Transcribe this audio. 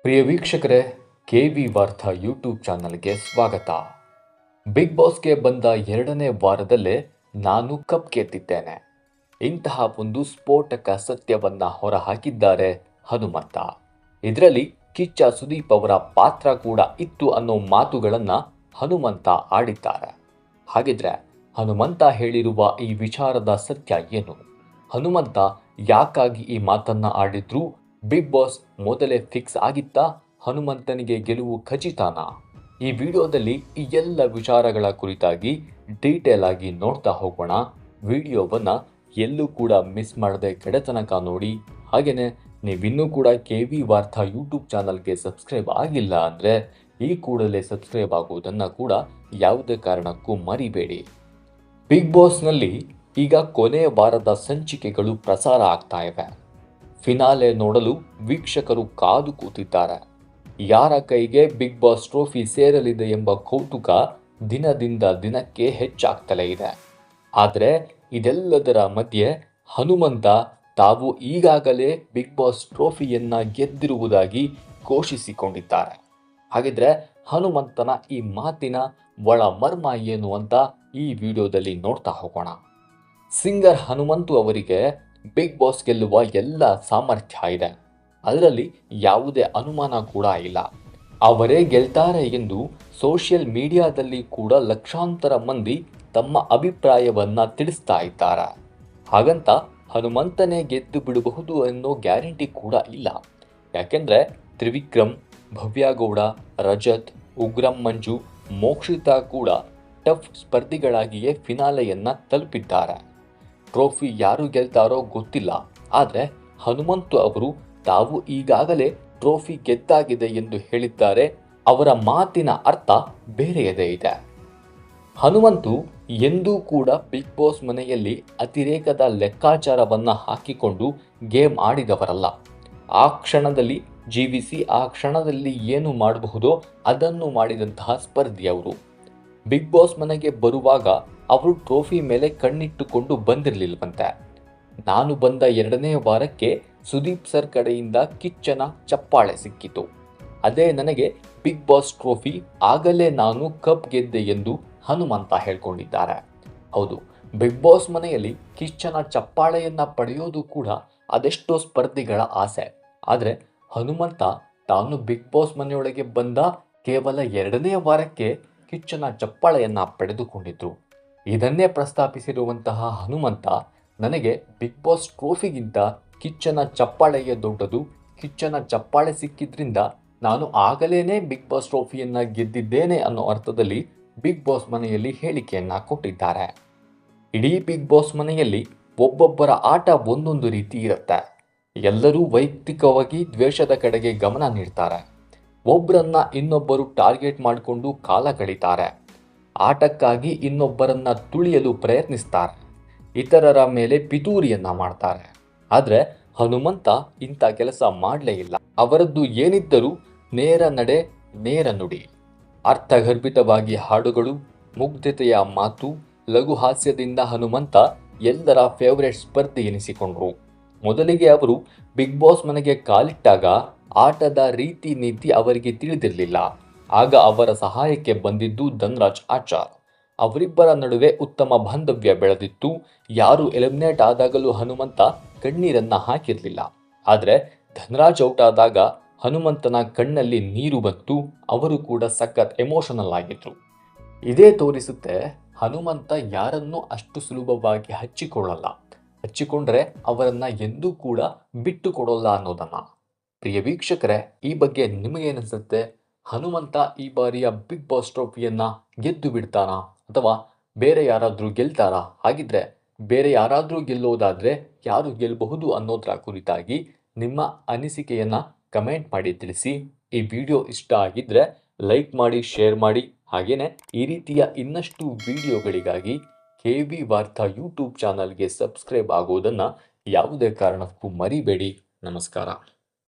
ಪ್ರಿಯ ವೀಕ್ಷಕರೇ, ಕೆವಿ ವಾರ್ತಾ ಯೂಟ್ಯೂಬ್ ಚಾನಲ್ಗೆ ಸ್ವಾಗತ. ಬಿಗ್ ಬಾಸ್ಗೆ ಬಂದ 2ನೇ ವಾರದಲ್ಲೇ ನಾನು ಕಪ್ ಗೆದ್ದಿದ್ದೇನೆ. ಇಂತಹ ಒಂದು ಸ್ಫೋಟಕ ಸತ್ಯವನ್ನ ಹೊರಹಾಕಿದ್ದಾರೆ ಹನುಮಂತ. ಇದರಲ್ಲಿ ಕಿಚ್ಚ ಸುದೀಪ್ ಅವರ ಪಾತ್ರ ಕೂಡ ಇತ್ತು ಅನ್ನೋ ಮಾತುಗಳನ್ನ ಹನುಮಂತ ಆಡಿದ್ದಾರೆ. ಹಾಗಿದ್ರೆ ಹನುಮಂತ ಹೇಳಿರುವ ಈ ವಿಚಾರದ ಸತ್ಯ ಏನು? ಹನುಮಂತ ಯಾಕಾಗಿ ಈ ಮಾತನ್ನ ಆಡಿದ್ರು? ಬಿಗ್ ಬಾಸ್ ಮೊದಲೇ ಫಿಕ್ಸ್ ಆಗಿತ್ತಾ ಹನುಮಂತನಿಗೆ ಗೆಲುವು ಖಚಿತಾನಾ? ಈ ವಿಡಿಯೋದಲ್ಲಿ ಈ ಎಲ್ಲ ವಿಚಾರಗಳ ಕುರಿತಾಗಿ ಡೀಟೇಲ್ ಆಗಿ ನೋಡ್ತಾ ಹೋಗೋಣ. ವಿಡಿಯೋವನ್ನ ಎಲ್ಲೂ ಕೂಡ ಮಿಸ್ ಮಾಡದೆ ಕಡೆತನಕ ನೋಡಿ. ಹಾಗೇನೆ ನೀವಿನ್ನೂ ಕೂಡ ಕೆವಿ ವಾರ್ತಾ ಯೂಟ್ಯೂಬ್ ಚಾನಲ್ಗೆ ಸಬ್ಸ್ಕ್ರೈಬ್ ಆಗಿಲ್ಲ ಅಂದರೆ ಈ ಕೂಡಲೇ ಸಬ್ಸ್ಕ್ರೈಬ್ ಆಗುವುದನ್ನು ಕೂಡ ಯಾವುದೇ ಕಾರಣಕ್ಕೂ ಮರಿಬೇಡಿ. ಬಿಗ್ ಬಾಸ್ನಲ್ಲಿ ಈಗ ಕೊನೆ ವಾರದ ಸಂಚಿಕೆಗಳು ಪ್ರಸಾರ ಆಗ್ತಾ ಇವೆ. ಫಿನಾಲೆ ನೋಡಲು ವೀಕ್ಷಕರು ಕಾದು ಕೂತಿದ್ದಾರೆ. ಯಾರ ಕೈಗೆ ಬಿಗ್ ಬಾಸ್ ಟ್ರೋಫಿ ಸೇರಲಿದೆ ಎಂಬ ಕೌತುಕ ದಿನದಿಂದ ದಿನಕ್ಕೆ ಹೆಚ್ಚಾಗ್ತಲೇ ಇದೆ. ಆದರೆ ಇದೆಲ್ಲದರ ಮಧ್ಯೆ ಹನುಮಂತ ತಾವು ಈಗಾಗಲೇ ಬಿಗ್ ಬಾಸ್ ಟ್ರೋಫಿಯನ್ನ ಗೆದ್ದಿರುವುದಾಗಿ ಘೋಷಿಸಿಕೊಂಡಿದ್ದಾರೆ. ಹಾಗಿದ್ರೆ ಹನುಮಂತನ ಈ ಮಾತಿನ ಒಳ ಮರ್ಮ ಏನು ಅಂತ ಈ ವಿಡಿಯೋದಲ್ಲಿ ನೋಡ್ತಾ ಹೋಗೋಣ. ಸಿಂಗರ್ ಹನುಮಂತು ಅವರಿಗೆ ಬಿಗ್ ಬಾಸ್ ಗೆಲ್ಲುವ ಎಲ್ಲ ಸಾಮರ್ಥ್ಯ ಇದೆ. ಅದರಲ್ಲಿ ಯಾವುದೇ ಅನುಮಾನ ಕೂಡ ಇಲ್ಲ. ಅವರೇ ಗೆಲ್ತಾರೆ ಎಂದು ಸೋಷಿಯಲ್ ಮೀಡಿಯಾದಲ್ಲಿ ಕೂಡ ಲಕ್ಷಾಂತರ ಮಂದಿ ತಮ್ಮ ಅಭಿಪ್ರಾಯವನ್ನ ತಿಳಿಸ್ತಾ ಇದ್ದಾರೆ. ಹಾಗಂತ ಹನುಮಂತನೇ ಗೆದ್ದು ಬಿಡಬಹುದು ಅನ್ನೋ ಗ್ಯಾರಂಟಿ ಕೂಡ ಇಲ್ಲ. ಯಾಕೆಂದ್ರೆ ತ್ರಿವಿಕ್ರಮ್, ಭವ್ಯಗೌಡ, ರಜತ್, ಉಗ್ರಂ ಮಂಜು, ಮೋಕ್ಷಿತಾ ಕೂಡ ಟಫ್ ಸ್ಪರ್ಧಿಗಳಾಗಿಯೇ ಫಿನಾಲೆಯನ್ನ ತಲುಪಿದ್ದಾರೆ. ಟ್ರೋಫಿ ಯಾರು ಗೆಲ್ತಾರೋ ಗೊತ್ತಿಲ್ಲ. ಆದರೆ ಹನುಮಂತು ಅವರು ತಾವು ಈಗಾಗಲೇ ಟ್ರೋಫಿ ಗೆದ್ದಾಗಿದೆ ಎಂದು ಹೇಳಿದ್ದಾರೆ. ಅವರ ಮಾತಿನ ಅರ್ಥ ಬೇರೆಯದೇ ಇದೆ. ಹನುಮಂತು ಎಂದೂ ಕೂಡ ಬಿಗ್ ಬಾಸ್ ಮನೆಯಲ್ಲಿ ಅತಿರೇಕದ ಲೆಕ್ಕಾಚಾರವನ್ನ ಹಾಕಿಕೊಂಡು ಗೇಮ್ ಆಡಿದವರಲ್ಲ. ಆ ಕ್ಷಣದಲ್ಲಿ ಜೀವಿಸಿ ಆ ಕ್ಷಣದಲ್ಲಿ ಏನು ಮಾಡಬಹುದೋ ಅದನ್ನು ಮಾಡಿದಂತಹ ಸ್ಪರ್ಧಿಯವರು. ಬಿಗ್ ಬಾಸ್ ಮನೆಗೆ ಬರುವಾಗ ಅವರು ಟ್ರೋಫಿ ಮೇಲೆ ಕಣ್ಣಿಟ್ಟುಕೊಂಡು ಬಂದಿರಲಿಲ್ವಂತೆ. ನಾನು ಬಂದ 2ನೇ ವಾರಕ್ಕೆ ಸುದೀಪ್ ಸರ್ ಕಡೆಯಿಂದ ಕಿಚ್ಚನ ಚಪ್ಪಾಳೆ ಸಿಕ್ಕಿತು. ಅದೇ ನನಗೆ ಬಿಗ್ ಬಾಸ್ ಟ್ರೋಫಿ. ಆಗಲೇ ನಾನು ಕಪ್ ಗೆದ್ದೆ ಎಂದು ಹನುಮಂತ ಹೇಳ್ಕೊಂಡಿದ್ದಾರೆ. ಹೌದು, ಬಿಗ್ ಬಾಸ್ ಮನೆಯಲ್ಲಿ ಕಿಚ್ಚನ ಚಪ್ಪಾಳೆಯನ್ನ ಪಡೆಯೋದು ಕೂಡ ಅದೆಷ್ಟೋ ಸ್ಪರ್ಧಿಗಳ ಆಸೆ. ಆದರೆ ಹನುಮಂತ ತಾನು ಬಿಗ್ ಬಾಸ್ ಮನೆಯೊಳಗೆ ಬಂದ ಕೇವಲ 2ನೇ ವಾರಕ್ಕೆ ಕಿಚ್ಚನ ಚಪ್ಪಾಳೆಯನ್ನ ಪಡೆದುಕೊಂಡಿದ್ರು. ಇದನ್ನೇ ಪ್ರಸ್ತಾಪಿಸಿರುವಂತಹ ಹನುಮಂತ, ನನಗೆ ಬಿಗ್ ಬಾಸ್ ಟ್ರೋಫಿಗಿಂತ ಕಿಚ್ಚನ ಚಪ್ಪಾಳೆಯೇ ದೊಡ್ಡದು. ಕಿಚ್ಚನ ಚಪ್ಪಾಳೆ ಸಿಕ್ಕಿದ್ರಿಂದ ನಾನು ಆಗಲೇನೆ ಬಿಗ್ ಬಾಸ್ ಟ್ರೋಫಿಯನ್ನ ಗೆದ್ದಿದ್ದೇನೆ ಅನ್ನೋ ಅರ್ಥದಲ್ಲಿ ಬಿಗ್ ಬಾಸ್ ಮನೆಯಲ್ಲಿ ಹೇಳಿಕೆಯನ್ನ ಕೊಟ್ಟಿದ್ದಾರೆ. ಇಡೀ ಬಿಗ್ ಬಾಸ್ ಮನೆಯಲ್ಲಿ ಒಬ್ಬೊಬ್ಬರ ಆಟ ಒಂದೊಂದು ರೀತಿ ಇರುತ್ತೆ. ಎಲ್ಲರೂ ವೈಯಕ್ತಿಕವಾಗಿ ದ್ವೇಷದ ಕಡೆಗೆ ಗಮನ ನೀಡ್ತಾರೆ. ಒಬ್ಬರನ್ನ ಇನ್ನೊಬ್ಬರು ಟಾರ್ಗೆಟ್ ಮಾಡಿಕೊಂಡು ಕಾಲ ಕಳೀತಾರೆ. ಆಟಕ್ಕಾಗಿ ಇನ್ನೊಬ್ಬರನ್ನ ತುಳಿಯಲು ಪ್ರಯತ್ನಿಸ್ತಾರೆ. ಇತರರ ಮೇಲೆ ಪಿತೂರಿಯನ್ನ ಮಾಡ್ತಾರೆ. ಆದರೆ ಹನುಮಂತ ಇಂಥ ಕೆಲಸ ಮಾಡಲೇ ಇಲ್ಲ. ಅವರದ್ದು ಏನಿದ್ದರೂ ನೇರ ನಡೆ, ನೇರ ನುಡಿ. ಅರ್ಥಗರ್ಭಿತವಾಗಿ ಹಾಡುಗಳು, ಮುಗ್ಧತೆಯ ಮಾತು, ಲಘು ಹಾಸ್ಯದಿಂದ ಹನುಮಂತ ಎಲ್ಲರ ಫೇವರೇಟ್ ಸ್ಪರ್ಧಿ ಎನಿಸಿಕೊಂಡ್ರು. ಮೊದಲಿಗೆ ಅವರು ಬಿಗ್ ಬಾಸ್ ಮನೆಗೆ ಕಾಲಿಟ್ಟಾಗ ಆಟದ ರೀತಿ ನೀತಿ ಅವರಿಗೆ ತಿಳಿದಿರಲಿಲ್ಲ. ಆಗ ಅವರ ಸಹಾಯಕ್ಕೆ ಬಂದಿದ್ದು ಧನ್ರಾಜ್ ಆಚಾರ್. ಅವರಿಬ್ಬರ ನಡುವೆ ಉತ್ತಮ ಬಾಂಧವ್ಯ ಬೆಳೆದಿತ್ತು. ಯಾರು ಎಲಿಮಿನೇಟ್ ಆದಾಗಲೂ ಹನುಮಂತ ಕಣ್ಣೀರನ್ನ ಹಾಕಿರಲಿಲ್ಲ. ಆದರೆ ಧನ್ರಾಜ್ ಔಟ್ ಆದಾಗ ಹನುಮಂತನ ಕಣ್ಣಲ್ಲಿ ನೀರು ಬಂತು. ಅವರು ಕೂಡ ಸಖತ್ ಎಮೋಷನಲ್ ಆಗಿದ್ರು. ಇದೇ ತೋರಿಸುತ್ತೆ ಹನುಮಂತ ಯಾರನ್ನೂ ಅಷ್ಟು ಸುಲಭವಾಗಿ ಹಚ್ಚಿಕೊಳ್ಳಲ್ಲ. ಹಚ್ಚಿಕೊಂಡ್ರೆ ಅವರನ್ನ ಎಂದೂ ಕೂಡ ಬಿಟ್ಟು ಕೊಡೋಲ್ಲ ಅನ್ನೋದನ್ನ. ಪ್ರಿಯ ವೀಕ್ಷಕರೇ, ಈ ಬಗ್ಗೆ ನಿಮಗೇನಿಸುತ್ತೆ? ಹನುಮಂತ ಈ ಬಾರಿಯ ಬಿಗ್ ಬಾಸ್ ಟ್ರೋಫಿಯನ್ನ ಗೆದ್ದು ಬಿಡ್ತಾರಾ ಅಥವಾ ಬೇರೆ ಯಾರಾದರೂ ಗೆಲ್ತಾರಾ? ಹಾಗಿದ್ರೆ ಬೇರೆ ಯಾರಾದರೂ ಗೆಲ್ಲೋದಾದ್ರೆ ಯಾರು ಗೆಲ್ಲಬಹುದು ಅನ್ನೋದರ ಕುರಿತಾಗಿ ನಿಮ್ಮ ಅನಿಸಿಕೆಯನ್ನ ಕಮೆಂಟ್ ಮಾಡಿ ತಿಳಿಸಿ. ಈ ವಿಡಿಯೋ ಇಷ್ಟ ಆಗಿದ್ರೆ ಲೈಕ್ ಮಾಡಿ, ಶೇರ್ ಮಾಡಿ. ಹಾಗೇನೆ ಈ ರೀತಿಯ ಇನ್ನಷ್ಟು ವಿಡಿಯೋಗಳಿಗಾಗಿ ಕೆವಿ ವಾರ್ತಾ ಯೂಟ್ಯೂಬ್ ಚಾನಲ್ಗೆ ಸಬ್ಸ್ಕ್ರೈಬ್ ಆಗೋದನ್ನು ಯಾವುದೇ ಕಾರಣಕ್ಕೂ ಮರಿಬೇಡಿ. ನಮಸ್ಕಾರ.